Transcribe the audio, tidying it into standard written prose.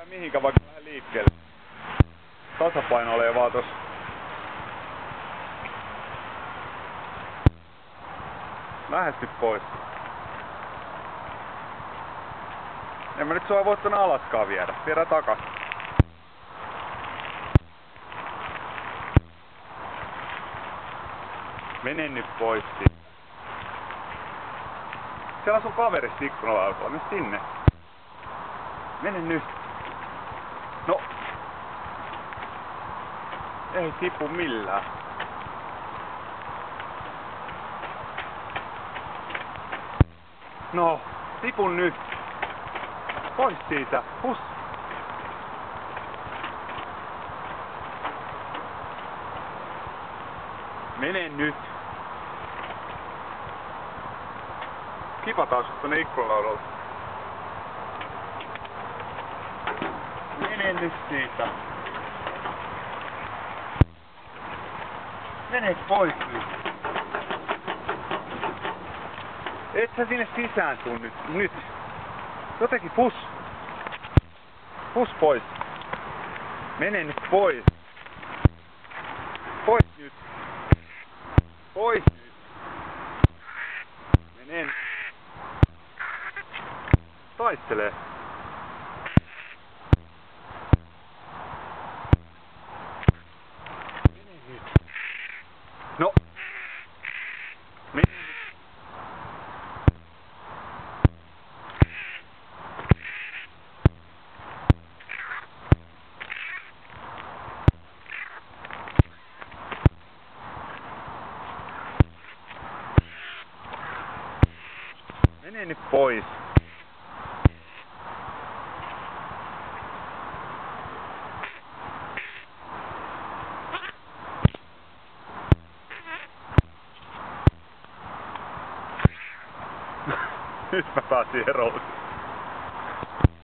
Tää mihinkä vaikka vähän liikkeelle. Tasapaino olee vaan tossa. Lähes nyt pois. En mä nyt sua voi tonne alaskaan viedä. Viedään takas. Mene nyt pois siitä. Siellä on sun kaverissa ikkunalaukalla. Mene sinne. Mene nyt. No. Ei tipu millään. No. Tipu nyt. Pois siitä. Pus. Mene nyt. Kipataan sut tonne ikkunalaudalta. Mene nyt siitä. Mene pois nyt. Et sä sinne sisään tuu nyt. Nyt. Jotenkin pus. Pus pois. Mene nyt pois. Pois nyt. Pois nyt. Mene. Taistelee. Mene nyt. No. Mene nyt. Mene nyt pois. Nyt mä pääsin eroon.